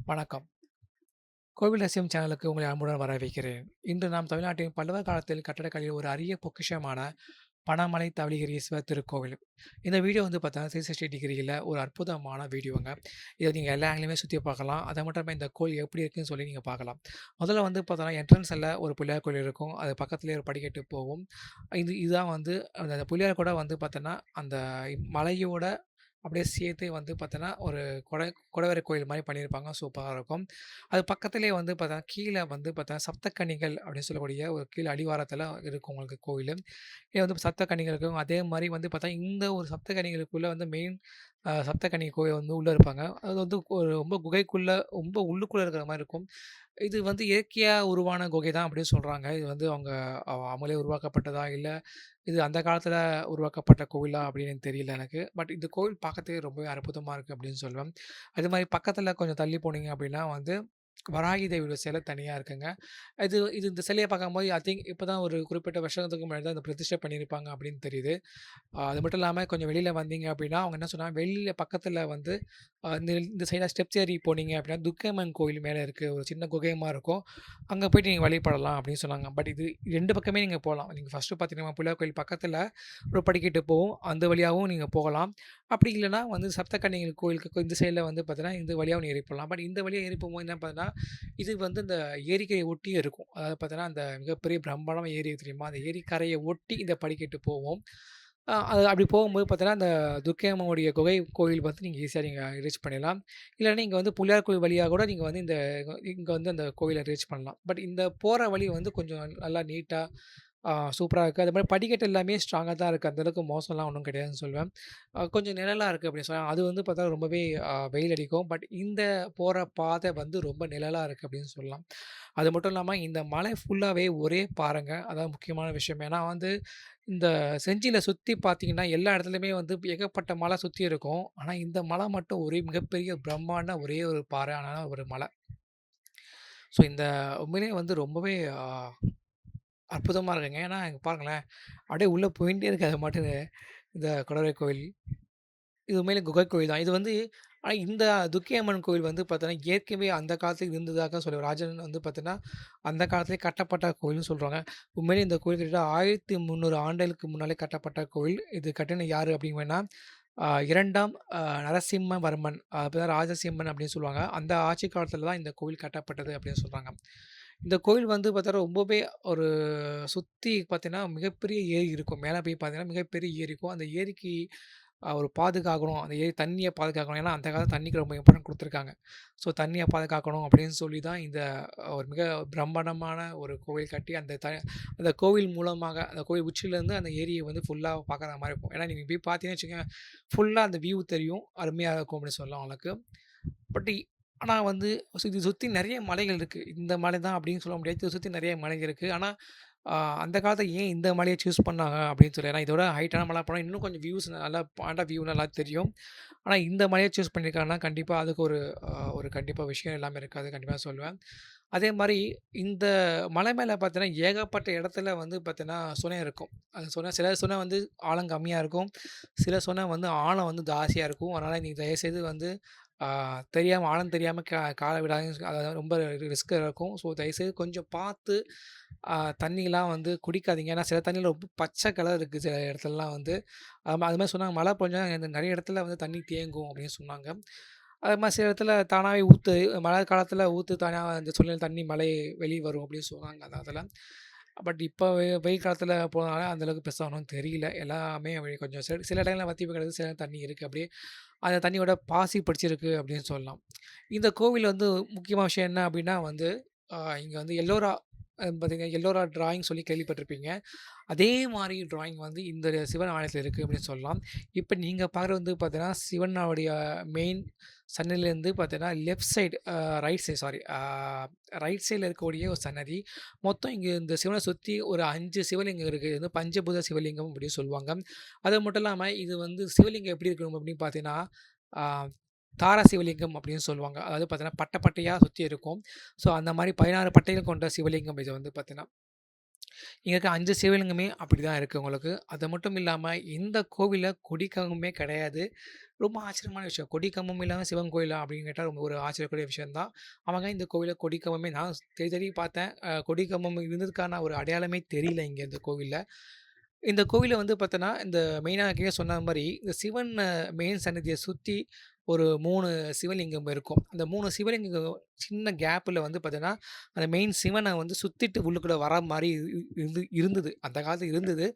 வணக்கம். கோவில் ரகசியம் சேனலுக்கு உங்களை அன்புடன் வரவேற்கிறேன். இன்று நாம் தமிழ்நாட்டின் பல்லவர் காலத்தில் கட்டடக்கலையில் ஒரு அரிய பொக்கிஷமான பனமலை தவளகிரீஸ்வரர் திருக்கோவில். இந்த வீடியோ பார்த்தீங்கன்னா 360 டிகிரியில ஒரு அற்புதமான வீடியோங்க. இத நீங்க எல்லா ஆங்கிலயுமே சுத்தி பார்க்கலாம். அது மட்டும் இல்லாம இந்த கோயில் எப்படி இருக்குன்னு சொல்லி நீங்க பார்க்கலாம். முதல்ல பார்த்தீங்கன்னா என்ட்ரன்ஸ்ல ஒரு பிள்ளையார் கோயில் இருக்கும். அது பக்கத்திலேயே ஒரு படிக்கட்டு போகும். இதுதான் அந்த பிள்ளையார் கூட பார்த்தீங்கன்னா, அந்த மலையோட அப்படியே சேர்த்து பார்த்தீங்கன்னா, ஒரு கொடை குடைவரை கோயில் மாரி பண்ணியிருப்பாங்க. சூப்பரா இருக்கும். அது பக்கத்திலேயே பார்த்தீங்கன்னா, கீழ பார்த்தீங்கன்னா, சப்தக்கன்னிகள் அப்படின்னு சொல்லக்கூடிய ஒரு கீழ அடிவாரத்தில இருக்கும் உங்களுக்கு கோயிலு. இது சப்தக்கன்னிகள் இருக்கும். அதே மாரி பார்த்தா, இந்த ஒரு சப்தக்கன்னிகளுக்குள்ள மெயின் சப்தக்கன்னி கோயில் உள்ள இருப்பாங்க. அது ஒரு ரொம்ப குகைக்குள்ள ரொம்ப உள்ளுக்குள்ள இருக்கிற மாரி இருக்கும். இது இயற்கையா உருவான குகை தான் அப்படின்னு சொல்றாங்க. இது அவங்க அவங்களே உருவாக்கப்பட்டதா? இல்ல இது அந்த காலத்தில உருவாக்கப்பட்ட கோவிலா அப்படின்னு எனக்கு தெரியல எனக்கு. பட் இந்த கோவில் பார்க்கறதுக்கு ரொம்பவே அற்புதமா இருக்கு அப்படின்னு சொல்லுவேன். அது மாரி பக்கத்தில கொஞ்சம் தள்ளி போனீங்க அப்படின்னா வராகி தேவியோட சிலை தனியா இருக்குங்க. இது இது இந்த சிலைய பார்க்கும்போது ஐ திங்க் இப்ப தான் ஒரு குறிப்பிட்ட வருஷத்துக்கு முன்னாடி தான் இத பிரதிஷ்டை பண்ணியிருப்பாங்க அப்படின்னு தெரியுது. அது மட்டும் இல்லாம கொஞ்சம் வெளியில வந்தீங்க அப்படின்னா, அவங்க என்ன சொன்னாங்க, வெளியில பக்கத்தில இந்த இந்த சைடா ஸ்டெப்ஸ் ஏறி போனீங்க அப்படின்னா, துர்க்கைம்மன் கோயில் மேல இருக்கு. ஒரு சின்ன குகை மாரி இருக்கும். அங்க போயிட்டு நீங்க வழிபடலாம் அப்படின்னு சொன்னாங்க. பட் இது 2 பக்கமே நீங்க போலாம். நீங்க ஃபர்ஸ்ட்டு பார்த்தீங்கன்னா, பிள்ளையார் கோயில் பக்கத்தில ஒரு படிக்கட்டு போகும். அந்த வழியாவும் நீங்க போகலாம். அப்படி இல்லன்னா சப்தகன்னிகள் கோயிலுக்கு இந்த சைட்ல பார்த்தீங்கன்னா, இந்த வழியாவும் ஏறி போலாம். பட் இந்த வழியா ஏறி போகும்போது என்ன பார்த்தீங்கன்னா, இது இந்த ஏரிக்கரைய ஒட்டியே இருக்கும். அதாவது பார்த்தீங்கன்னா, அந்த மிகப்பெரிய பிரம்மாண்டமான ஏரி இருக்கு தெரியுமா? அந்த ஏரிக்கரைய ஒட்டி இந்த படிக்கட்டு போகும். அது அப்படி போகும்போது பார்த்தீங்கன்னா, அந்த துர்க்கை அம்மாவுடைய குகை கோயில் நீங்க ஈஸியா ரீச் பண்ணிடலாம். இல்லன்னா நீங்க புள்ளையார் கோயில் வழியா கூட நீங்க இந்த இங்க அந்த கோவில ரீச் பண்ணலாம். பட் இந்த போற வழி கொஞ்சம் நல்லா நீட்டா சூப்பரா இருக்கு. அதேமாரி படிக்கட்டு எல்லாமே ஸ்ட்ராங்கா தான் இருக்கு. அந்த அளவுக்கு மோசம்லாம் ஒண்ணும் கிடையாதுன்னு சொல்லுவேன். கொஞ்சம் நிழலா இருக்கு அப்படின்னு சொல்லலாம். அது பார்த்தா ரொம்பவே வெயில் அடிக்கும். பட் இந்த போற பாதை ரொம்ப நிழலா இருக்கு அப்படின்னு சொல்லலாம். அது மட்டும் இல்லாம இந்த மலை ஃபுல்லாவே ஒரே பாறைங்க. அதான் முக்கியமான விஷயம். ஏன்னா இந்த செஞ்சியில சுத்தி பார்த்தீங்கன்னா, எல்லா இடத்துலயுமே ஏகப்பட்ட மலை சுத்தி இருக்கும். ஆனா இந்த மலை மட்டும் ஒரே மிகப்பெரிய பிரம்மாண்ட ஒரே ஒரு பாறையான ஒரு மலை. ஸோ இந்த உண்மையிலேயே ரொம்பவே அற்புதமா இருக்குங்க. ஏன்னா இங்க பாருங்களேன், அப்படியே உள்ள போயிட்டே இருக்கு அது பாட்டுக்கு இந்த குடவை கோயில். இது உண்மையிலே குகை கோயில் தான். இது ஆனா இந்த துர்க்கை அம்மன் கோயில் பார்த்தீங்கன்னா, ஏற்கனவே அந்த காலத்துல இருந்ததாக சொல்லுவாங்க. ராஜன் பார்த்தீங்கன்னா, அந்த காலத்திலேயே கட்டப்பட்ட கோயில்னு சொல்றாங்க. உண்மையிலேயே இந்த கோயில் கிட்டத்தட்ட 1300 ஆண்டுகளுக்கு முன்னாலே கட்டப்பட்ட கோயில். இது கட்டின யாரு அப்படிங்கன்னா, 2ஆம் நரசிம்மவர்மன் அப்பதான் ராஜசிம்மன் அப்படின்னு சொல்லுவாங்க. அந்த ஆட்சி காலத்தில தான் இந்த கோவில் கட்டப்பட்டது அப்படின்னு சொல்றாங்க. இந்த கோயில் பார்த்தா ரொம்பவே ஒரு சுத்தி பார்த்தீங்கன்னா, மிகப்பெரிய ஏரி இருக்கும். மேல போய் பார்த்தீங்கன்னா, மிகப்பெரிய ஏரி இருக்கும். அந்த ஏரிக்கு ஒரு பாதுகாக்கணும். அந்த ஏரி தண்ணிய பாதுகாக்கணும். ஏன்னா, அந்த காலத்துல தண்ணிக்கு ரொம்ப இம்பார்ட்டன்ட் குடுத்துருக்காங்க. ஸோ தண்ணிய பாதுகாக்கணும் அப்படின்னு சொல்லி தான் இந்த ஒரு மிக பிரம்மாண்டமான ஒரு கோவில் கட்டி, அந்த கோவில் மூலமாக அந்த கோவில் உச்சியிலேருந்து அந்த ஏரிய ஃபுல்லா பார்க்குற மாரி இருக்கும். ஏன்னா, நீங்க போய் பார்த்தீங்கன்னு வச்சுக்கோங்க, ஃபுல்லா அந்த வியூ தெரியும். அருமையா இருக்கும் அப்படின்னு சொல்லலாம் உங்களுக்கு. பட் ஆனா இது சுத்தி நெறைய மலைகள் இருக்கு. இந்த மலை தான் அப்படின்னு சொல்ல முடியாது. இத சுத்தி நெறைய மலைகள் இருக்கு. ஆனா, அந்த காலத்துல ஏன் இந்த மலைய சூஸ் பண்ணாங்க அப்படின்னு சொல்லி ஏன்னா இதோட ஹைட்டான மலை போனா இன்னும் கொஞ்சம் வியூஸ் நல்லா பாயிண்ட் ஆஃப் வியூ நல்லா தெரியும். ஆனா இந்த மலைய சூஸ் பண்ணியிருக்காங்கன்னா, கண்டிப்பா அதுக்கு ஒரு கண்டிப்பா விஷயம் எல்லாமே இருக்கு. அது கண்டிப்பா சொல்லுவேன். அதே மாரி இந்த மலை மேல பார்த்தீங்கன்னா, ஏகப்பட்ட இடத்துல பார்த்தீங்கன்னா, சுனை இருக்கும். அந்த சில சுனை ஆழம் கம்மியா இருக்கும். சில சுனை ஆழம் ஜாஸ்தியா இருக்கும். அதனால நீங்க தயவுசெய்து ஆ தெரியாம ஆழம் தெரியாம கால விடாதீங்க. அதாவது ரொம்ப ரிஸ்க்கா இருக்கும். ஸோ தயவுசெய்து கொஞ்சம் பார்த்து தண்ணிலாம் குடிக்காதீங்க. ஏன்னா சில தண்ணில ரொம்ப பச்சை கலர் இருக்கு சில இடத்துலலாம் அது மாரி சொன்னாங்க. மழை பெஞ்சா நெறைய இடத்துல தண்ணி தேங்கும் அப்படின்னு சொன்னாங்க. அது மாரி சில இடத்துல தானாவே மழை காலத்தில தானா அந்த சுழல் தண்ணி மழை வெளிய வரும் அப்படின்னு சொன்னாங்க அந்த இடத்துல. பட் இப்ப வெயில் காலத்தில போனனால அந்த அளவுக்கு பெருசா ஒண்ணும் தெரியல. எல்லாமே கொஞ்சம் சில இடங்கள்ல வத்தி போய் கிடக்குது. சில நேரம் தண்ணி இருக்கு அப்படியே. அந்த தண்ணியோட பாசி பிடிச்சிருக்கு அப்படின்னு சொல்லலாம். இந்த கோவில் முக்கியமான விஷயம் என்ன அப்படின்னா இங்க எல்லோரா பார்த்தீங்கன்னா, எல்லோரா டிராயிங் சொல்லி கேள்விப்பட்டிருப்பீங்க. அதே மாரி டிராயிங் இந்த சிவன் ஆலயத்தில இருக்கு அப்படின்னு சொல்லலாம். இப்ப நீங்க பார்க்குறது பார்த்தீங்கன்னா, சிவனுடைய மெயின் சன்னதிலேருந்து பார்த்தீங்கன்னா, left side right side sorry right சைட்ல இருக்கக்கூடிய ஒரு சன்னதி. மொத்தம் இங்க இந்த சிவன சுத்தி ஒரு 5 சிவலிங்கம் இருக்கு. இது பஞ்சபூத சிவலிங்கம் அப்படின்னு சொல்லுவாங்க. அது மட்டும் இல்லாம இது சிவலிங்கம் எப்படி இருக்கணும் அப்படின்னு பார்த்தீங்கன்னா, ஆ தார சிவலிங்கம் அப்படின்னு சொல்லுவாங்க. அதாவது பார்த்தீங்கன்னா, பட்டை பட்டையா சுத்தி இருக்கும். ஸோ அந்த மாரி 16 பட்டைகள் கொண்ட சிவலிங்கம் இது பார்த்தீங்கன்னா. இங்க இருக்க 5 சிவலிங்கமே அப்படிதான் இருக்கு உங்களுக்கு. அது மட்டும் இல்லாம இந்த கோவில்ல கொடிக்கம்பமே கிடையாது. ரொம்ப ஆச்சரியமான விஷயம். கொடி கம்பம் இல்லாம சிவன் கோயிலா அப்படின்னு கேட்டா ரொம்ப ஒரு ஆச்சரியக்கூடிய விஷயம் தான். ஆமாங்க இந்த கோவில்ல கொடி கம்பமே நான் தேடி தேடி பார்த்தேன். கொடி கம்பம் இருந்ததுக்கான ஒரு அடையாளமே தெரியல இங்க இந்த கோவில்ல. இந்த கோவில்ல வந்து பார்த்தோன்னா, இந்த மெயினா ஏற்கனவே சொன்ன மாரி, இந்த சிவன் மெயின் சன்னதிய சுத்தி ஒரு 3 சிவலிங்கம் இருக்கும். அந்த 3 சிவலிங்கம் சின்ன கேப்ல வந்து பார்த்தீங்கன்னா, அந்த மெயின் சிவன வந்து சுத்திட்டு உள்ளுக்குள்ள வர மாரி இருந்தது. அந்த காலத்துல இருந்தது.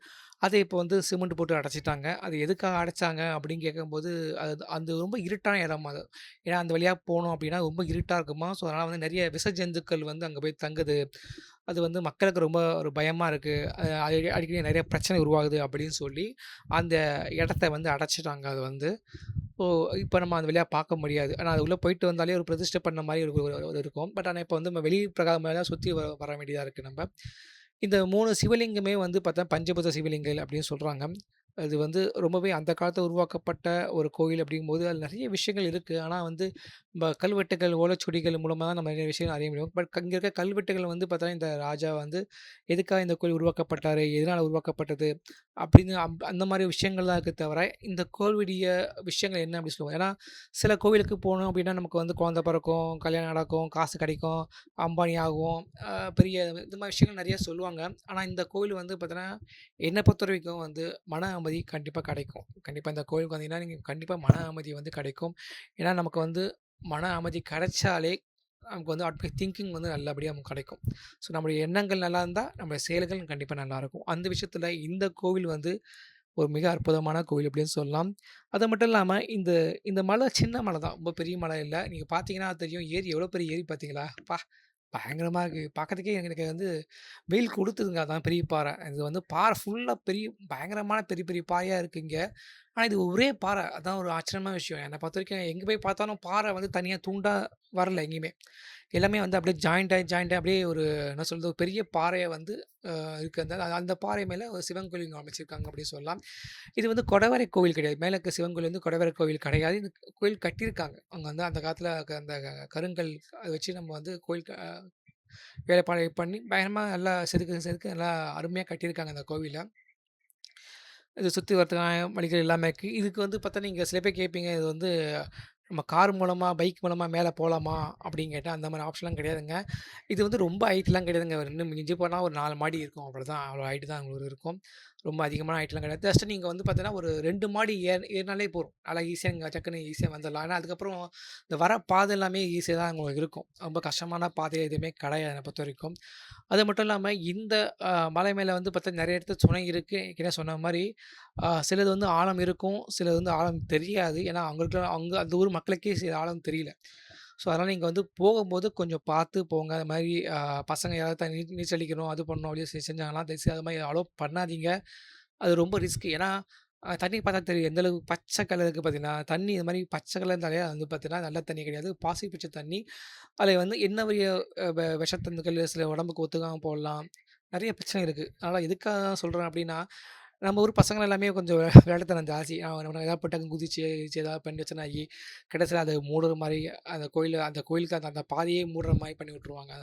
அத இப்போ வந்து சிமெண்ட் போட்டு அடைச்சுட்டாங்க. அது எதுக்காக அடைச்சாங்க அப்படின்னு கேட்கும்போது, அது அந்த ரொம்ப இருட்டான இடம் அது. ஏன்னா அந்த வழியா போனோம் அப்படின்னா ரொம்ப இருட்டா இருக்குமா, ஸோ அதனால வந்து நெறைய விஷ ஜந்துக்கள் வந்து அங்க போய் தங்குது. அது வந்து மக்களுக்கு ரொம்ப ஒரு பயமா இருக்கு. அடிக்கடி நெறைய பிரச்சனை உருவாகுது அப்படின்னு சொல்லி, அந்த இடத்த வந்து அடைச்சுட்டாங்க அது வந்து. ஓ! இப்ப நம்ம அந்த வழியா பார்க்க முடியாது. ஆனா அது உள்ள போயிட்டு வந்தாலே ஒரு பிரதிஷ்டை பண்ண மாரி ஒரு ஒரு இருக்கும். பட் ஆனா இப்ப வந்து நம்ம வெளி பிரகாரமா தான் சுத்தி வர வேண்டியதா இருக்கு நம்ப. இந்த 3 சிவலிங்கமே வந்து பார்த்தா பஞ்சபூத சிவலிங்கங்கள் அப்படின்னு சொல்றாங்க. அது வந்து ரொம்பவே அந்த காலத்துல உருவாக்கப்பட்ட ஒரு கோயில் அப்படிங்கும்போது, அதில நெறைய விஷயங்கள் இருக்கு. ஆனா வந்து கல்வெட்டுகள், ஓலைச்சுவடிகள் மூலமா தான் நம்ம நெறைய விஷயங்கள் அறிய முடியும். பட் இங்க இருக்க கல்வெட்டுகள் வந்து பார்த்தா, இந்த ராஜா வந்து எதுக்காக இந்த கோயில் உருவாக்கப்பட்டாரு? எதனால உருவாக்கப்பட்டது? அப்படின்னு அந்த மாரி விஷயங்கள் தான் இருக்கே தவிர, இந்த கோவிலுடைய விஷயங்கள் என்ன அப்படி சொல்லுவோம். ஏன்னா, சில கோவிலுக்கு போனோம் அப்படின்னா, நமக்கு வந்து குழந்தை பிறக்கும், கல்யாணம் நடக்கும், காசு கிடைக்கும், அம்பானி ஆகுவோம், பெரிய இந்த மாரி விஷயங்கள் நெறைய சொல்லுவாங்க. ஆனா, இந்த கோவில் வந்து பார்த்தீங்கன்னா, என்ன பொறுத்தவரைக்கும் வந்து மன அமைதி கண்டிப்பா கிடைக்கும். கண்டிப்பா இந்த கோவிலுக்கு வந்தீங்கன்னா, நீங்க கண்டிப்பா மன அமைதி வந்து கிடைக்கும். ஏன்னா, நமக்கு வந்து மன அமைதி கிடைச்சாலே, நமக்கு வந்து ஆட்டோமேட்டிக் திங்கிங் வந்து நல்லபடியா நமக்கு கிடைக்கும். ஸோ, நம்முடைய எண்ணங்கள் நல்லா இருந்தா, நம்முடைய செயல்கள் கண்டிப்பா நல்லாயிருக்கும். அந்த விஷயத்துல இந்த கோவில் வந்து ஒரு மிக அற்புதமான கோவில் அப்படின்னு சொல்லலாம். அது மட்டும் இல்லாம இந்த இந்த மலை சின்ன மலை தான். ரொம்ப பெரிய மலை இல்ல. நீங்க பார்த்தீங்கன்னா தெரியும். ஏரி எவ்வளோ பெரிய ஏரி பார்த்தீங்களா? அப்பா! பயங்கரமா இருக்கு. பார்க்கறதுக்கே எனக்கு வந்து வெயில் கொளுத்துதுங்க. அதான் பெரிய பாறை. இது வந்து பாறை ஃபுல்லா பெரிய பயங்கரமான பெரிய பெரிய பாறையா இருக்கு இங்க. ஆனா இது ஒரே பாறை. அதான் ஒரு ஆச்சரியமான விஷயம். என்ன பொறுத்தவரைக்கும் எங்க போய் பார்த்தாலும் பாறை வந்து தனியா துண்டா வரல எங்கேயுமே. எல்லாமே வந்து அப்படியே ஜாயிண்ட் ஆயி அப்படியே ஒரு என்ன சொல்றது, ஒரு பெரிய பாறைய வந்து இருக்கு. அந்த அந்த பாறை மேல ஒரு சிவன் கோயில் அமைச்சிருக்காங்க அப்படின்னு சொல்லலாம். இது வந்து குடைவரை கோவில் கிடையாது. மேல இருக்க சிவன் கோயில் வந்து குடைவரை கோவில் கிடையாது. இந்த கோயில் கட்டியிருக்காங்க. அங்க வந்து அந்த காலத்துல அந்த கருங்கல் அத வச்சு நம்ம வந்து கோயில் வேலைப்பாடு பண்ணி பயங்கரமா நல்லா செதுக்கு செதுக்கு நல்லா அருமையா கட்டியிருக்காங்க அந்த கோவில. இத சுத்தி வரதுக்கான வழிகள் எல்லாமே இருக்கு. இதுக்கு வந்து பார்த்தா நீங்க சில பேர் கேட்பீங்க, இது வந்து நம்ம கார் மூலமா, பைக் மூலமா மேல போலாமா? அப்படின்னு கேட்டா, அந்த மாரி ஆப்ஷன்லாம் கிடையாதுங்க. இது வந்து ரொம்ப ஹைட்லாம் கிடையாதுங்க. ஒரு இன்னும் மிஞ்சி போனா ஒரு 4 மாடி இருக்கும். அவ்வளோதான். அவ்வளோ ஹைட் தான் உங்களுக்கு இருக்கும். ரொம்ப அதிகமான ஹைட்லாம் கிடையாது. ஜஸ்ட் நீங்க வந்து பார்த்தீங்கன்னா, ஒரு 2 மாடி ஏறுனாலே போதும். நல்லா ஈஸியா நீங்க டக்குன்னு ஈஸியா வந்துரலாம். ஏன்னா, அதுக்கப்புறம் இந்த வர பாதை எல்லாமே ஈஸியா தான் உங்களுக்கு இருக்கும். ரொம்ப கஷ்டமான பாதை எதுவுமே கிடையாது என்ன பொறுத்தவரைக்கும். அது மட்டும் இல்லாம இந்த மலை மேல வந்து பார்த்தா நெறைய இடத்துல சுனை இருக்கு. ஏற்கனவே சொன்ன மாரி சிலது வந்து ஆழம் இருக்கும். சிலது வந்து ஆழம் தெரியாது. ஏன்னா, அங்க அந்த ஊர் மக்களுக்கே சில ஆழம் தெரியல. ஸோ, அதனால நீங்க வந்து போகும்போது கொஞ்சம் பார்த்து போங்க. அது மாரி பசங்க யாராவது நீச்சல் அடிக்கணும், அது பண்ணணும் அப்படின்னு செஞ்சாங்கன்னா, தயவுசெய்து அது மாரி அலோவ் பண்ணாதீங்க. அது ரொம்ப ரிஸ்க். ஏன்னா, தண்ணி பார்த்தா தெரியும். எந்த அளவுக்கு பச்சை கலர் இருக்கு பார்த்தீங்கன்னா, தண்ணி இது மாரி பச்சை கலர் இருந்தாலே அது வந்து பார்த்தீங்கன்னா, நல்ல தண்ணி கிடையாது. பாசி பிடிச்ச தண்ணி. அதில வந்து என்ன வகைய விஷத்தந்துக்கள் சில உடம்புக்கு ஒத்துக்காம போடலாம். நெறைய பிரச்சனை இருக்கு. அதனால எதுக்காக சொல்றேன் அப்டின்னா, நம்ம ஊர் பசங்க எல்லாமே கொஞ்சம் விளையாட்டுத்தனம் ஜாஸ்தி. நம்ம ஏதாவது போய் டக்குனு குதிச்சு எந்திரிச்சு ஏதாவது பிரச்சனை ஆகி, கடைசியில அத மூடுற மாரி அந்த கோயிலுக்கு அந்த அந்த பாதையே மூடுற மாரி பண்ணி விட்டுருவாங்க.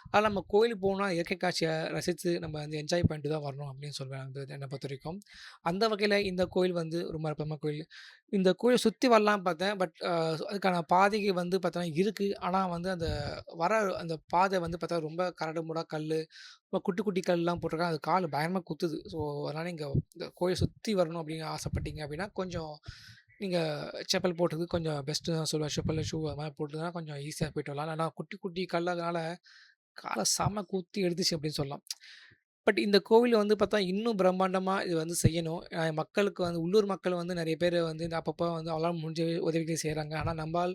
அதனால நம்ம கோயிலுக்கு போனா இயற்கை காட்சிய ரசிச்சு நம்ம வந்து என்ஜாய் பண்ணிட்டு தான் வரணும் அப்டின்னு சொல்வேன் வந்து என்ன பொறுத்தவரைக்கும். அந்த வகையில இந்த கோயில் வந்து ரொம்ப அற்புதமான கோயில். இந்த கோயில சுத்தி வரலான்னு பார்த்தேன். பட் அதுக்கான பாதைகள் வந்து பார்த்தோன்னா இருக்கு. ஆனா வந்து அந்த வர அந்த பாதை வந்து பார்த்தா ரொம்ப கரடுமுரடா கல்லு, ரொம்ப குட்டி குட்டி கல்லாம் போட்டிருக்காங்க. அது கால் பயங்கரமா குத்துது. ஸோ அதனால நீங்க இந்த கோயில சுத்தி வரணும் அப்படின்னு ஆசைப்பட்டீங்க அப்படின்னா, கொஞ்சம் நீங்க செப்பல் போட்டது கொஞ்சம் பெஸ்ட்டு தான் சொல்லுவேன். செப்பல், ஷூ அது மாரி போட்டுதுனா கொஞ்சம் ஈஸியா போயிட்டு வரலாம். ஆனா குட்டி குட்டி கல்லதுனால கால செம குத்தி எடுத்துச்சு அப்படின்னு சொல்லலாம். பட் இந்த கோவில் வந்து பார்த்தா, இன்னும் பிரம்மாண்டமா இது வந்து செய்யணும். மக்களுக்கு வந்து உள்ளூர் மக்கள் வந்து நெறைய பேரு வந்து இந்த அப்பப்போ வந்து அவங்களால முடிஞ்ச உதவிகள் செய்றாங்க. ஆனா நம்பால்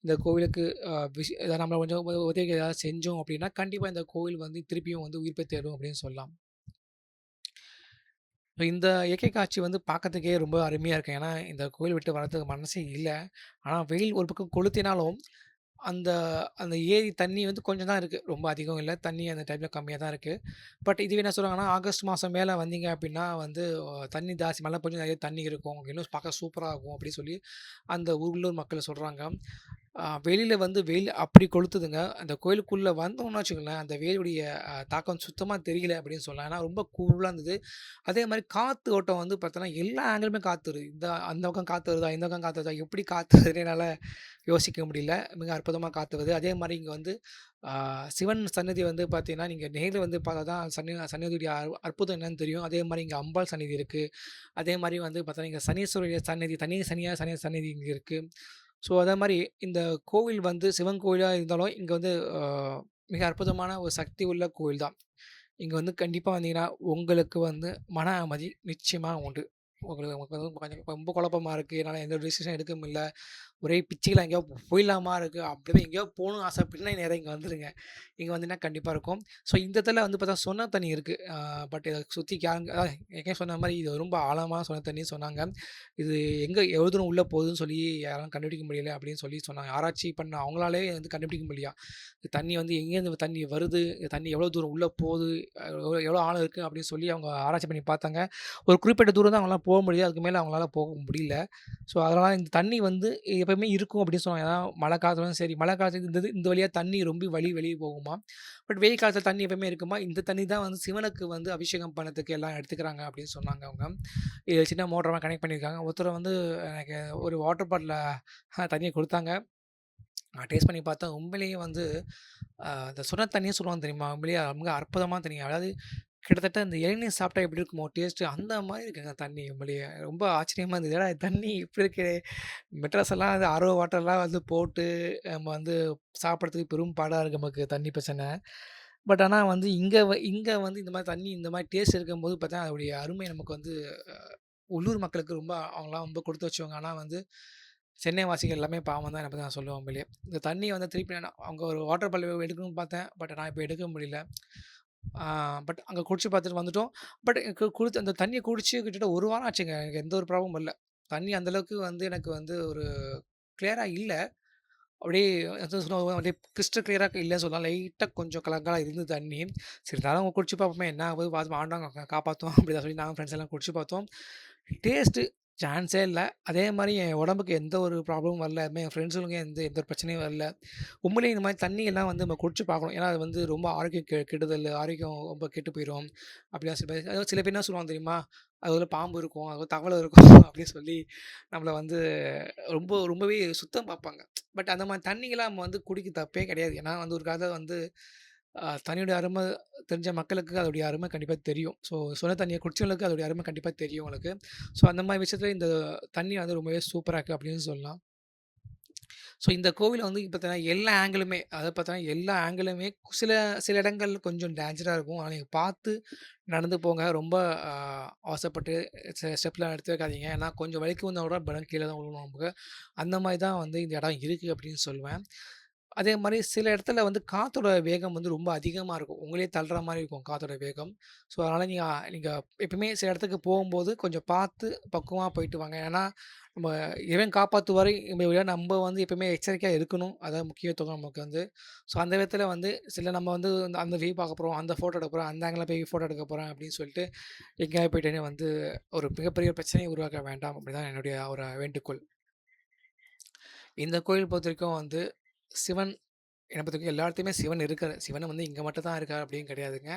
இந்த கோவிலுக்கு அ ஏதாவது நம்ம கொஞ்சம் உதவிகள் ஏதாவது செஞ்சோம் அப்டின்னா, கண்டிப்பா இந்த கோவில் வந்து திருப்பியும் வந்து உயிர்ப்பை தேடும் அப்டின்னு சொல்லலாம். இப்ப இந்த இயற்கை காட்சி வந்து பார்க்கறதுக்கே ரொம்ப அருமையா இருக்கு. ஏன்னா, இந்த கோவில் விட்டு வரதுக்கு மனசே இல்ல. ஆனா வெயில் ஒரு பக்கம் கொளுத்தினாலும் அந்த அந்த ஏரி தண்ணி வந்து கொஞ்சம் தான் இருக்கு. ரொம்ப அதிகம் இல்ல. தண்ணி அந்த டைம்ல கம்மியா தான் இருக்கு. பட் இதுவே என்ன சொல்றாங்கன்னா, ஆகஸ்ட் மாசம் மேல வந்தீங்க அப்டின்னா வந்து தண்ணி ஜாஸ்தி மழை பெஞ்சு நெறைய தண்ணி இருக்கும். இன்னும் பார்க்க சூப்பரா இருக்கும் அப்டின்னு சொல்லி அந்த உள்ளூர் மக்கள் சொல்றாங்க. வெளியில வந்து வெயில் அப்படி கொளுத்துதுங்க. அந்த கோயிலுக்குள்ள வந்தோம்னு வச்சுக்கோங்களேன், அந்த வெயிலுடைய தாக்கம் சுத்தமா தெரியல அப்படின்னு சொல்லலாம். ஏன்னா ரொம்ப கூலா இருந்தது. அதே மாரி காத்து ஓட்டம் வந்து பார்த்தோன்னா, எல்லா ஆங்கிலுமே காத்து வருது. அந்த பக்கம் காத்து வருதா, இந்த பக்கம் காத்து வருதா, எப்படி காத்து வருதுன்னே என்னால யோசிக்க முடியல. மிக அற்புதமா காத்து வருது. அதே மாரி இங்க வந்து ஆ சிவன் சன்னதி வந்து பார்த்தீங்கன்னா, நீங்க நேர்ல வந்து பார்த்தா தான் சன்னதியுடைய அற்புதம் என்னன்னு தெரியும். அதே மாரி இங்க அம்பாள் சன்னதி இருக்கு. அதே மாரி வந்து பார்த்தீங்கன்னா, இங்க சனீஸ்வரர் சன்னதி, தனி சனியா சன்னதி இங்க இருக்கு. ஸோ, அதே மாரி இந்த கோவில் வந்து சிவன் கோயிலா இருந்தாலும், இங்க வந்து அ மிக அற்புதமான ஒரு சக்தி உள்ள கோவில் தான். இங்க வந்து கண்டிப்பா வந்தீங்கன்னா, உங்களுக்கு வந்து மன அமைதி நிச்சயமா உண்டு. உங்களுக்கு வந்து கொஞ்சம் ரொம்ப குழப்பமா இருக்கு. என்னால எந்த ஒரு டிசிஷன் எடுக்க முடியல. ஒரே பிச்சுக்கில எங்கேயோ போயிடலாமா இருக்கு. அப்படிதான் எங்கேயோ போகணும்னு ஆசைப்பட்டீங்கன்னா நேரா இங்க வந்துருங்க. இங்க வந்தீங்கன்னா கண்டிப்பா இருக்கும். ஸோ இந்த இடத்துல வந்து பார்த்தா சொன்ன தண்ணி இருக்கு. பட் இத சுத்தி ஏற்கனவே சொன்ன மாரி இது ரொம்ப ஆழமான சொன்ன தண்ணீன்னு சொன்னாங்க. இது எங்க எவ்வளோ தூரம் உள்ள போகுதுன்னு சொல்லி யாரும் கண்டுபிடிக்க முடியல அப்படின்னு சொல்லி சொன்னாங்க. ஆராய்ச்சி பண்ண அவங்களாலே வந்து கண்டுபிடிக்க முடியலையாம். இந்த தண்ணி வந்து எங்கேருந்து தண்ணி வருது? இந்த தண்ணி எவ்வளோ தூரம் உள்ள போகுது? எவ்வளோ ஆழம் இருக்கு? அப்படின்னு சொல்லி அவங்க ஆராய்ச்சி பண்ணி பார்த்தாங்க. ஒரு குறிப்பிட்ட தூரம் தான் அவங்களால போக முடியுது. அதுக்கு மேல அவங்களால போக முடியல. ஸோ, அதனால இந்த தண்ணி வந்து எப்பவுமே இருக்கும் அப்படின்னு சொன்னாங்க. ஏன்னா மழை காலத்துலயும் சரி, மழை காலத்துல இந்த வழியா தண்ணி ரொம்ப வெளிய போகுமாம். பட் வெயில் காலத்துல தண்ணி எப்பவுமே இருக்குமா, இந்த தண்ணி தான் வந்து சிவனுக்கு வந்து அபிஷேகம் பண்ணதுக்கு எல்லாம் எடுத்துக்கிறாங்க அப்படின்னு சொன்னாங்க அவங்க. இது சின்ன மோட்டரா கனெக்ட் பண்ணியிருக்காங்க. ஒருத்தர் வந்து எனக்கு ஒரு வாட்டர் பாட்டில்ல தண்ணிய குடுத்தாங்க. நான் டேஸ்ட் பண்ணி பார்த்தேன். உண்மையிலேயே வந்து அந்த சுட தண்ணின்னு சொல்லுவாங்க தெரியுமா? உண்மையிலேயே மிக அற்புதமான தண்ணி. அதாவது கிட்டத்தட்ட இந்த இளநீர் சாப்பிட்டா எப்படி இருக்குமோ டேஸ்ட்டு, அந்த மாரி இருக்குங்க தண்ணி உண்மையிலேயே. ரொம்ப ஆச்சரியமா இருந்தது. என்னடா இது தண்ணி இப்படி இருக்கே! மெட்ராஸ் எல்லாம் வந்து ஆர்ஓ வாட்டர்லாம் வந்து போட்டு நம்ம வந்து சாப்பிடறதுக்கு பெரும் பாடா இருக்கு நமக்கு தண்ணி பிரச்சனை. பட் ஆனா வந்து இங்க வந்து இந்த மாரி தண்ணி இந்த மாரி டேஸ்ட் இருக்கும்போது பார்த்தா, அதோடைய அருமை நமக்கு வந்து அ உள்ளூர் மக்களுக்கு ரொம்ப அவங்கலாம் ரொம்ப குடுத்து வச்சவங்க. ஆனா வந்து சென்னை வாசிகள் எல்லாமே பாவம் தான் என்ன பத்தி நான் சொல்லுவேன் உண்மையிலேயே. இந்த தண்ணி வந்து திருப்பி நான் அங்க ஒரு வாட்டர் பாட்டில் எடுக்கணும்னு பார்த்தேன். பட் நான் இப்ப எடுக்க முடியல. ஆ பட் அங்க குடிச்சு பார்த்துட்டு வந்துட்டோம். பட் குடிச்ச அந்த தண்ணிய குடிச்சு கிட்டத்தட்ட 1 வாரம் ஆச்சுங்க. எனக்கு எந்த ஒரு ப்ராப்ளமும் இல்ல. தண்ணி அந்த அளவுக்கு வந்து எனக்கு வந்து ஒரு கிளியரா இல்ல. அப்படியே அதான் சொல்லுவாங்க அப்படியே கிறிஸ்டல் கிளியரா இல்லன்னு சொல்லலாம். லைட்டா கொஞ்சம் கலங்கலா இருந்தது தண்ணி. சரி இருந்தாலும் குடிச்சு பார்ப்போமே என்ன ஆகுது பார்த்து ஆண்டவன் காப்பாத்தும் அப்படிதான் சொல்லி நாங்க ஃப்ரெண்ட்ஸ் எல்லாம் குடிச்சு பார்த்தோம். டேஸ்ட்டு சான்ஸே இல்ல. அதே மாரி என் உடம்புக்கு எந்த ஒரு ப்ராப்ளமும் வரல. அதுமாரி என் ஃப்ரெண்ட்ஸுங்களுக்கும் எந்த எந்த ஒரு பிரச்சனையும் வரல. உண்மையிலேயே இந்த மாரி தண்ணியெல்லாம் வந்து நம்ம குடிச்சு பார்க்கணும். ஏன்னா அது வந்து ரொம்ப ஆரோக்கியம் கெடுதல். ஆரோக்கியம் ரொம்ப கெட்டு போயிரும். அப்படிலாம் சில பேர் அதாவது சில பேர் என்ன சொல்லுவாங்க தெரியுமா? அதுல பாம்பு இருக்கும். அதுல தவளை இருக்கும் அப்படின்னு சொல்லி நம்மள வந்து ரொம்பவே சுத்தம் பார்ப்பாங்க. பட் அந்த மாரி தண்ணியெல்லாம் நம்ம வந்து குடிக்க தப்பே கிடையாது. ஏன்னா வந்து ஒரு காலத்துல வந்து தண்ணியோட அரும தெரிஞ்ச மக்களுக்கு அதோடைய அருமை கண்டிப்பா தெரியும். ஸோ சுன தண்ணிய குடிச்சவங்களுக்கு அதோடைய அருமை கண்டிப்பா தெரியும் உங்களுக்கு. ஸோ அந்த மாரி விஷயத்துல இந்த தண்ணி வந்து ரொம்பவே சூப்பரா இருக்கு அப்படின்னு சொல்லலாம். ஸோ இந்த கோவில வந்து பார்த்தீங்கன்னா, எல்லா ஆங்கிலுமே அதாவது பார்த்தீங்கன்னா, எல்லா ஆங்கிலுமே சில சில இடங்கள் கொஞ்சம் டேஞ்சரா இருக்கும். ஆனா நீங்க பார்த்து நடந்து போங்க. ரொம்ப அ அவசரப்பட்டு ஸ்டெப்லாம் எடுத்து வைக்காதீங்க. ஏன்னா கொஞ்சம் வழுக்கி விழுந்தா கூட பலன் கீழ தான் விழுவும் நமக்கு. அந்த மாரி தான் வந்து இந்த இடம் இருக்கு அப்படின்னு சொல்லுவேன். அதே மாரி சில இடத்துல வந்து காத்தோட வேகம் வந்து ரொம்ப அதிகமா இருக்கும். உங்களையே தள்ளுற மாரி இருக்கும் காத்தோட வேகம். ஸோ அதனால நீங்க நீங்க எப்பவுமே சில இடத்துக்கு போகும்போது கொஞ்சம் பார்த்து பக்குவமா போயிட்டு வாங்க. ஏன்னா நம்ம இறைவன் காப்பாத்துவாரு. நம்ம வந்து எப்பவுமே எச்சரிக்கையா இருக்கணும். அதான் முக்கியத்துவம் நமக்கு வந்து. ஸோ அந்த விதத்தில வந்து சில நம்ம வந்து அந்த வியூ பார்க்க போறோம், அந்த ஃபோட்டோ எடுக்க போறோம், அந்த ஆங்கிள்ல போய் ஃபோட்டோ எடுக்க போறேன் அப்படின்னு சொல்லிட்டு எங்கேயாவது போயிட்டேனே வந்து ஒரு மிகப்பெரிய பிரச்சனையை உருவாக்க வேண்டாம். அப்படிதான் என்னுடைய ஒரு வேண்டுகோள். இந்த கோயில் பொறுத்தவரைக்கும் வந்து சிவன் என்ன பொறுத்தவரைக்கும் எல்லா இடத்துலயுமே சிவன் இருக்காரு. சிவன் வந்து இங்க மட்டும் தான் இருக்காரு அப்படின்னு கிடையாதுங்க.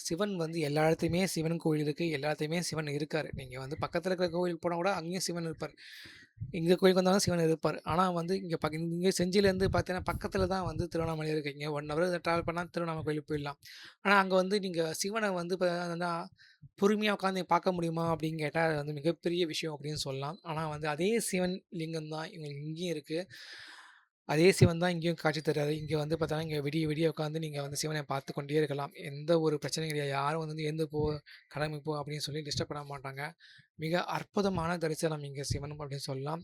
சிவன் வந்து எல்லா இடத்துலயுமே சிவன் கோயில் இருக்கு. எல்லா இடத்துலயுமே சிவன் இருக்காரு. நீங்க வந்து பக்கத்துல இருக்கிற கோயிலுக்கு போனா கூட அங்கேயும் சிவன் இருப்பாரு. இந்த கோயிலுக்கு வந்தாலும் சிவன் இருப்பாரு. ஆனா வந்து இங்க செஞ்சிலேருந்து பார்த்தீங்கன்னா, பக்கத்துல தான் வந்து திருவண்ணாமலை இருக்கு. இங்க 1 ஹவர் டிராவல் பண்ணா திருவண்ணாமலை கோயிலுக்கு போயிடலாம். ஆனா அங்க வந்து நீங்க சிவன வந்து பார்த்தீங்கன்னா, பொறுமையா உட்காந்து பார்க்க முடியுமா அப்படின்னு கேட்டா, அது வந்து மிகப்பெரிய விஷயம் அப்படின்னு சொல்லலாம். ஆனா வந்து அதே சிவன் லிங்கம் தான் இங்கேயும் இருக்கு. அதே சிவன் தான் இங்கேயும் காட்சி தர்றாரு. இங்க வந்து பார்த்தீங்கன்னா, இங்க விடிய விடிய உட்காந்து நீங்க வந்து சிவன பார்த்து கொண்டே இருக்கலாம். எந்த ஒரு பிரச்சனையும் கிடையாது. யாரும் வந்து "எழுந்து போ, கிளம்பி போ" அப்படின்னு சொல்லி டிஸ்டர்ப் பண்ண மாட்டாங்க. மிக அற்புதமான தரிசனம் இங்க சிவன் அப்படின்னு சொல்லலாம்.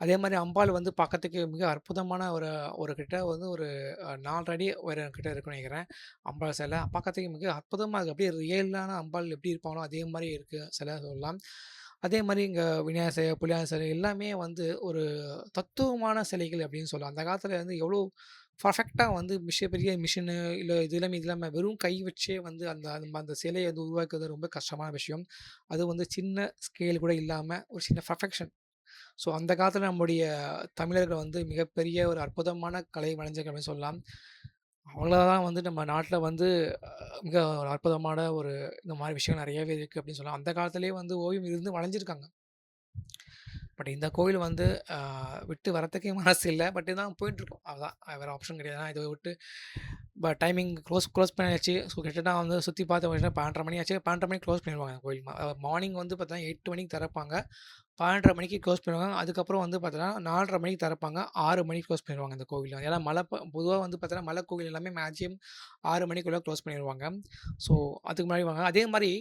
அதே மாரி அம்பாள் வந்து பார்க்கறதுக்கு மிக அற்புதமான ஒரு ஒரு கிட்ட வந்து ஒரு 4 அடி உயரம் கிட்ட இருக்கும்னு நெனைக்கிறேன். அம்பாள் சிலை பார்க்கறதுக்கு மிக அற்புதமா இருக்கு. அப்படியே ரியலான அம்பாள் எப்படி இருப்பாங்களோ, அதே மாரி இருக்கு சிலை சொல்லலாம். அதே மாரி இங்க விநாயகர் சிலை, பிள்ளையார் சிலை எல்லாமே வந்து ஒரு தத்துவமான சிலைகள் அப்படின்னு சொல்லலாம். அந்த காலத்துல வந்து எவ்வளோ பர்ஃபெக்ட்டா வந்து பெரிய மிஷினு இல்ல இது இல்லாம வெறும் கை வச்சே வந்து அந்த அந்த அந்த சிலைய வந்து உருவாக்குறது ரொம்ப கஷ்டமான விஷயம். அது வந்து சின்ன ஸ்கேல் கூட இல்லாம ஒரு சின்ன பர்ஃபெக்ஷன். ஸோ அந்த காலத்தில நம்முடைய தமிழர்கள் வந்து மிகப்பெரிய ஒரு அற்புதமான கலை வலைஞர்கள் அப்படின்னு சொல்லலாம். அவங்கள தான் வந்து நம்ம நாட்ல வந்து மிக ஒரு அற்புதமான ஒரு இந்த மாரி விஷயங்கள் நெறையவே இருக்கு அப்படின்னு சொல்லலாம். அந்த காலத்திலேயே வந்து ஓவியம் இருந்து வளைஞ்சிருக்காங்க. பட் இந்த கோவில் வந்து அ விட்டு வரத்துக்கே மனசு இல்ல. பட் இருந்தாலும் போயிட்டுருக்கோம். அதான் வேற ஆப்ஷன் கிடையாது. ஏன்னா இத விட்டு டைமிங் க்ளோஸ் பண்ணியாச்சு. ஸோ கிட்டத்தட்ட வந்து சுத்தி பார்த்து முடிச்சுனா 12:30 மணி ஆச்சு. 12:30 மணிக்கு க்ளோஸ் பண்ணிருவாங்க கோயில். மார்னிங் வந்து பார்த்தீங்கன்னா 8 மணிக்கு திறப்பாங்க. 12:30 மணிக்கு க்ளோஸ் பண்ணிருவாங்க. அதுக்கப்புறம் வந்து பார்த்தீங்கன்னா 4:30 மணிக்கு திறப்பாங்க. 6 மணிக்கு க்ளோஸ் பண்ணிருவாங்க இந்த கோவில. ஏன்னா பொதுவா வந்து பார்த்தீங்கன்னா மலை கோவில் எல்லாமே மேக்ஸிமம் 6 மணிக்குள்ள க்ளோஸ் பண்ணிருவாங்க. ஸோ அதுக்கு முன்னாடி வாங்க. அதே மாரி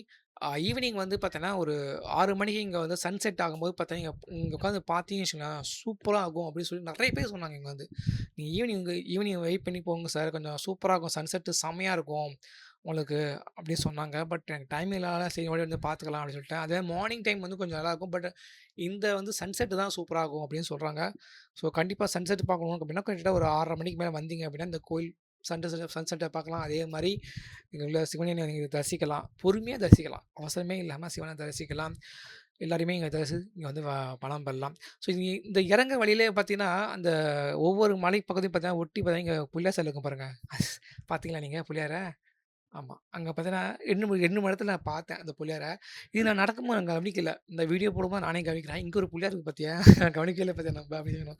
ஈவினிங் வந்து பார்த்தீங்கன்னா, ஒரு 6 மணிக்கு இங்க வந்து சன்செட் ஆகும்போது பார்த்தீங்கன்னா, இங்க உட்காந்து பார்த்தீங்கன்னு வச்சுக்கோங்களேன், சூப்பரா ஆகும் அப்படின்னு சொல்லி நெறைய பேர் சொன்னாங்க இங்க வந்து. நீங்க ஈவினிங் வெயிட் பண்ணி போங்க சார். கொஞ்சம் சூப்பரா இருக்கும். சன்செட்டு செம்மையா இருக்கும் உங்களுக்கு அப்படின்னு சொன்னாங்க. பட் எனக்கு டைம் இல்லாதனால சரி ஓடி வந்து பார்த்துக்கலாம் அப்படின்னு சொல்லிட்டேன். அதே மார்னிங் டைம் வந்து கொஞ்சம் நல்லாயிருக்கும். பட் இந்த வந்து சன்செட் தான் சூப்பரா ஆகும் அப்படின்னு சொல்றாங்க. ஸோ கண்டிப்பா சன்செட் பார்க்கணும் அப்படின்னா, கிட்டத்தட்ட ஒரு 6:30 மணிக்கு மேல வந்தீங்க அப்படின்னா, இந்த கோயில் சன்செட்ட பார்க்கலாம். அதே மாரி இங்க உள்ள சிவனை நீங்க தரிசிக்கலாம். பொறுமையா தரிசிக்கலாம். அவசரமே இல்லாம சிவன தரிசிக்கலாம். எல்லாரையுமே இங்க இங்க வந்து பலம் பெறலாம். ஸோ இந்த இறங்க வழியிலே பார்த்தீங்கன்னா, அந்த ஒவ்வொரு மலை பக்கத்தையும் பார்த்தீங்கன்னா, ஒட்டி பார்த்தீங்கன்னா, இங்க புள்ளியார் சிலை இருக்கும் பாருங்க. பார்த்தீங்களா நீங்க புள்ளியார? ஆமா. அங்க பார்த்தீங்கன்னா, 2 மணி இடத்துல நான் பார்த்தேன் அந்த புள்ளியார. இது நான் நடக்கும்போது நான் கவனிக்கல. இந்த வீடியோ போடும்போது நானே கவனிக்கிறேன். இங்க ஒரு புள்ளியார் இருக்கு பார்த்தியா? கவனிக்கவே பார்த்தியா நம்ம அப்படின்னு.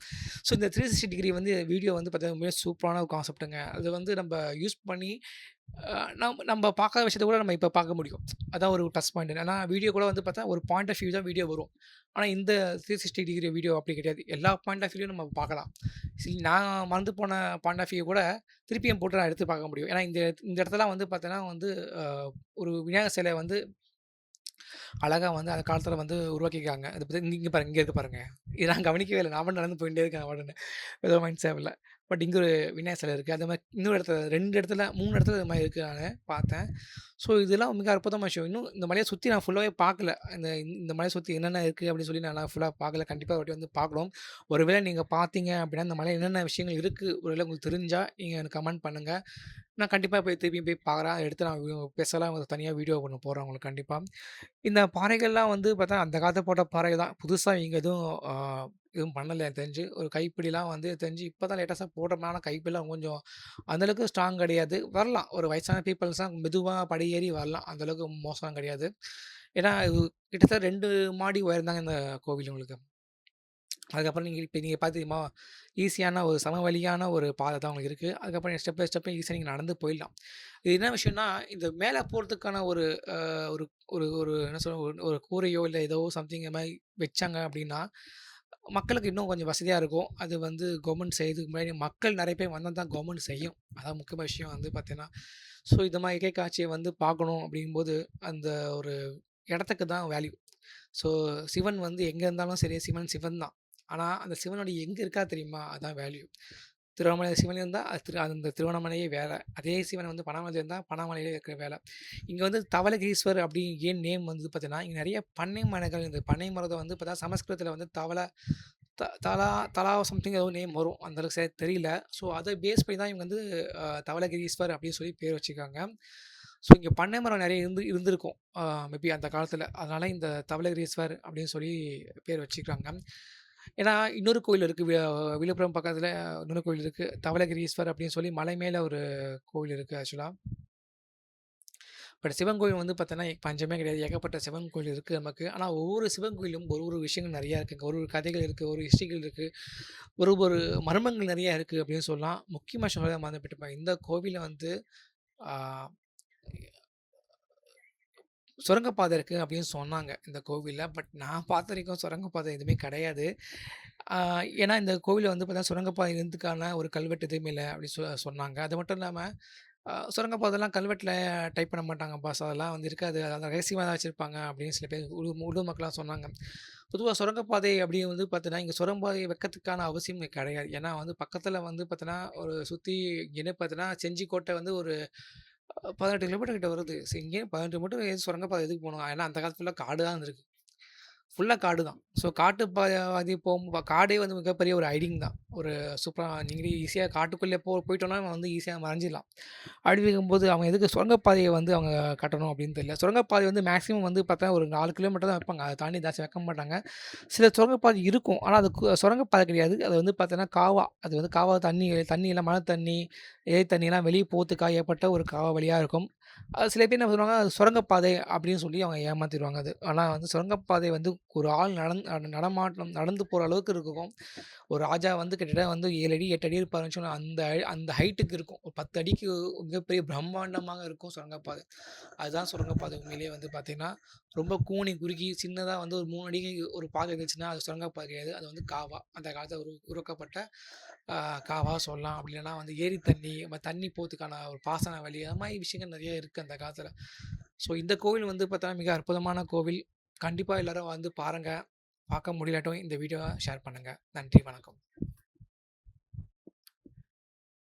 ஸோ இந்த 360 டிகிரி வந்து வீடியோ வந்து பார்த்தீங்கன்னா, உண்மையிலே சூப்பரான ஒரு கான்செப்ட்டுங்க. அது வந்து நம்ப யூஸ் பண்ணி நம்ப பார்க்காத விஷயத்த கூட நம்ம இப்ப பார்க்க முடியும். அதான் ஒரு ப்ளஸ் பாயிண்ட். ஏன்னா வீடியோ கூட வந்து பார்த்தா ஒரு பாயிண்ட் ஆஃப் வியூ தான் வீடியோ வரும். ஆனா இந்த 360 டிகிரி வீடியோ அப்படி கிடையாது. எல்லா பாயிண்ட் ஆஃப் வியூலயும் நம்ம பார்க்கலாம். நான் மறந்து போன பாயிண்ட் ஆஃப் வியூ கூட திருப்பியும் போட்டு நான் எடுத்து பார்க்க முடியும். ஏன்னா இந்த இடத்துலலாம் வந்து பார்த்தீங்கன்னா வந்து அ ஒரு விநாயகர் சிலை வந்து அழகா வந்து அந்த காலத்தில வந்து உருவாக்கியிருக்காங்க. இத பத்தி இங்க பாருங்க, இங்க இருக்கு பாருங்க. இத நான் கவனிக்கவே இல்ல. நான் பாட்டுக்கு நடந்து போயிட்டே இருக்கேன் பாட்டுன்னு. ஏதோ மைண்ட் சேவ்ல. பட் இங்க ஒரு விநாயகர் சிலை இருக்கு. அதே மாரி இன்னொரு இடத்துல 2 இடத்துல 3 இடத்துல இது மாரி இருக்கு நானு பார்த்தேன். ஸோ இதெல்லாம் மிக அற்புதமான விஷயம். இன்னும் இந்த மலைய சுத்தி நான் ஃபுல்லாவே பார்க்கல. இந்த மலைய சுத்தி என்னென்ன இருக்கு அப்படின்னு சொல்லி நான் ஃபுல்லா பார்க்கல. கண்டிப்பா ஒரு வாட்டி வந்து பார்க்கணும். ஒருவேளை நீங்க பார்த்தீங்க அப்படின்னா, இந்த மலையில என்னென்ன விஷயங்கள் இருக்கு, ஒருவேளை உங்களுக்கு தெரிஞ்சா நீங்க எனக்கு கமெண்ட் பண்ணுங்க. நான் கண்டிப்பா திருப்பியும் போய் பார்க்குறேன். அத எடுத்து நான் ஸ்பெஷலா தனியா வீடியோ ஒண்ணு போடுறேன் உங்களுக்கு கண்டிப்பா. இந்த பாறைகள்லாம் வந்து பார்த்தா, அந்த காலத்துல போட்ட பாறை தான். புதுசா இங்க எதுவும் பண்ணல எனக்கு தெரிஞ்சு. ஒரு கைப்பிடிலாம் வந்து தெரிஞ்சு இப்ப தான் லேட்டஸ்ட்டா போடுறனால கைப்பிடிலாம் கொஞ்சம் அந்த அளவுக்கு ஸ்ட்ராங் கிடையாது. வரலாம். ஒரு வயசான பீப்பிள்ஸ்லாம் மெதுவா படி ஏறி வரலாம். அந்த அளவுக்கு மோசம் கிடையாது. ஏன்னா, இது கிட்டத்தட்ட 2 மாடி உயரம் தாங்க இந்த கோவில் உங்களுக்கு. அதுக்கப்புறம் நீங்க பார்த்தீங்கன்னா, ஈஸியான ஒரு சமவெளியான ஒரு பாதை தான் உங்களுக்கு இருக்கு. அதுக்கப்புறம் ஸ்டெப் பை ஸ்டெப்பா ஈஸியா நீங்க நடந்து போயிடலாம். இது என்ன விஷயம்னா, இந்த மேல போறதுக்கான ஒரு அ ஒரு ஒரு ஒரு என்ன சொல்ல ஒரு கூரையோ, இல்ல ஏதோ சம்திங் இந்த மாரி வச்சாங்க அப்டின்னா, மக்களுக்கு இன்னும் கொஞ்சம் வசதியா இருக்கும். அது வந்து கவர்மெண்ட் செய்றதுக்கு முன்னாடி மக்கள் நெறைய பேர் வந்தா தான் கவர்மெண்ட் செய்யும். அதான் முக்கியமான விஷயம் வந்து பார்த்தீங்கன்னா, ஸோ இந்த மாரி இயற்கை காட்சிய வந்து பார்க்கணும் அப்டிங்கும்போது, அந்த ஒரு இடத்துக்கு தான் வேல்யூ. ஸோ சிவன் வந்து எங்க இருந்தாலும் சரி, சிவன் சிவன் தான். ஆனா, அந்த சிவனுடைய எங்க இருக்கார் தெரியுமா? அதான் வேல்யூ. திருவண்ணாமலை சிவன் இருந்தா, அந்த திருவண்ணாமலையே வேற. அதே சிவன் வந்து பனாமலையில இருந்தா, பனாமலையிலே இருக்கிற வேல. இங்க வந்து தவளகிரீஸ்வர் அப்படி ஏன் நேம் வந்தது பார்த்தீங்கன்னா, இங்க நெறைய பண்ணை மரங்கள் இந்த பண்ணை மரத்த வந்து பார்த்தா சமஸ்கிருதத்தில வந்து தலா தலா சம்திங் ஏதோ நேம் வரும். அந்த அளவுக்கு சரியா தெரியல. ஸோ அத பேஸ் பண்ணி தான் இவங்க வந்து தவளகிரீஸ்வர் அப்படின்னு சொல்லி பேர் வச்சுருக்காங்க. ஸோ இங்க பண்ணை மரம் நெறைய இருந்திருக்கும். மேபி அந்த காலத்தில. அதனால இந்த தவளகிரீஸ்வர் அப்படின்னு சொல்லி பேர் வச்சுருக்காங்க. ஏன்னா, இன்னொரு கோயில் இருக்கு. விழுப்புரம் பக்கத்தில இன்னொரு கோயில் இருக்கு. தவளகிரீஸ்வர் அப்படின்னு சொல்லி மலை மேல ஒரு கோவில் இருக்கு ஆக்சுவலா. பட் சிவன் கோயில் வந்து பார்த்தோன்னா, பஞ்சமே கிடையாது. ஏகப்பட்ட சிவன் கோயில் இருக்கு நமக்கு. ஆனா, ஒவ்வொரு சிவன் கோயிலும் ஒரு ஒரு விஷயங்கள் நெறையா இருக்குங்க. ஒரு ஒரு கதைகள் இருக்கு. ஒரு ஹிஸ்ட்ரிகள் இருக்கு. ஒரு ஒரு மர்மங்கள் நெறையா இருக்கு அப்படின்னு சொல்லலாம். முக்கியமா சொல்ல மறந்துட்டேன். இந்த கோவில்ல வந்து ஆ சுரங்கப்பாதை இருக்கு அப்படின்னு சொன்னாங்க, இந்த கோவில்ல. பட் நான் பார்த்த வரைக்கும் சுரங்கப்பாதை எதுவுமே கிடையாது. ஆ ஏன்னா இந்த கோவில்ல வந்து பார்த்தீங்கன்னா, சுரங்கப்பாதை இருந்ததுக்கான ஒரு கல்வெட்டு எதுவுமே இல்ல அப்படின்னு சொன்னாங்க. அது மட்டும் இல்லாம, சுரங்கப்பாதைலாம் கல்வெட்டுல டைப் பண்ண மாட்டாங்க பாஸ். அதெல்லாம் வந்து இருக்காது. அதெல்லாம் ரகசியமா தான் வச்சிருப்பாங்க அப்படின்னு சில பேர் உள்ளூர் மக்கள்லாம் சொன்னாங்க. பொதுவா சுரங்கப்பாதை அப்படி வந்து பார்த்தீங்கன்னா, இங்க சுரங்கப்பாதை வைக்கிறதுக்கான அவசியம் இங்க கிடையாது. ஏன்னா வந்து பக்கத்துல வந்து பார்த்தீங்கன்னா, ஒரு சுத்தி இங்கேன்னு பார்த்தீங்கன்னா, செஞ்சிக்கோட்டை வந்து ஒரு 18 கிலோமீட்டர் கிட்ட வருது. இங்கேருந்து 18 கிலோமீட்டர் சுரங்கப்பாதை எதுக்கு போணும்? ஏன்னா அந்த காலத்துல காடு தான் இருந்திருக்கு. ஃபுல்லா காடு தான். ஸோ காட்டு பாதை காடே வந்து மிகப்பெரிய ஒரு ஹைடிங் தான். ஒரு சூப்பரா நீங்களே ஈஸியா காட்டுக்குள்ளே போயிட்டோம்னா நம்ம வந்து ஈஸியா மறைஞ்சிடலாம். அப்படி இருக்கும்போது அவங்க எதுக்கு சுரங்கப்பாதைய வந்து அவங்க கட்டணும் அப்படின்னு தெரியல. சுரங்கப்பாதை வந்து மேக்ஸிமம் வந்து பார்த்தா ஒரு 4 கிலோமீட்டர் தான் வைப்பாங்க. அத தாண்டி ஜாஸ்தி வைக்க மாட்டாங்க. சில சுரங்கப்பாதை இருக்கும். ஆனா அது சுரங்கப்பாதை கிடையாது. அது வந்து பார்த்தீங்கன்னா காவா. அது வந்து காவா தண்ணியெல்லாம் மழை தண்ணி, ஏரி தண்ணிலாம் வெளிய போறதுக்காக ஏற்பட்ட ஒரு காவா வழியா இருக்கும். அது சில பேர் என்ன பண்ணுவாங்க, அது சுரங்கப்பாதை அப்படின்னு சொல்லி அவங்க ஏமாத்திருவாங்க அது. ஆனா வந்து சுரங்கப்பாதை வந்து ஒரு ஆள் நடமாட்டம் நடந்து போற அளவுக்கு இருக்கும். ஒரு ராஜா வந்து கிட்டத்தட்ட வந்து 7 அடி, 8 அடி இருப்பாருன்னு வச்சுக்கோங்களேன். அந்த ஹைட்டுக்கு இருக்கும். ஒரு 10 அடிக்கு மிகப்பெரிய பிரம்மாண்டமாக இருக்கும் சுரங்கப்பாதை. அதுதான் சுரங்கப்பாதை உண்மையிலேயே வந்து பார்த்தீங்கன்னா, ரொம்ப கூனி குறுகி சின்னதா வந்து ஒரு 3 அடிக்கு ஒரு பாதை இருந்துச்சுன்னா, அது சுரங்கப்பாதை கிடையாது. அது வந்து காவா. அந்த காலத்துல உருவாக்கப்பட்ட அ காவா சொல்லலாம். அப்படி இல்லன்னா வந்து ஏரி தண்ணி, தண்ணி போறதுக்கான ஒரு பாசன வழி, அது மாரி விஷயங்கள் நெறைய இருக்கு அந்த காலத்துல. ஸோ இந்த கோவில் வந்து பார்த்தோன்னா, மிக அற்புதமான கோவில். கண்டிப்பா எல்லாரும் வந்து பாருங்க. பார்க்க முடியலாட்டும் இந்த வீடியோவ ஷேர் பண்ணுங்க. நன்றி, வணக்கம்.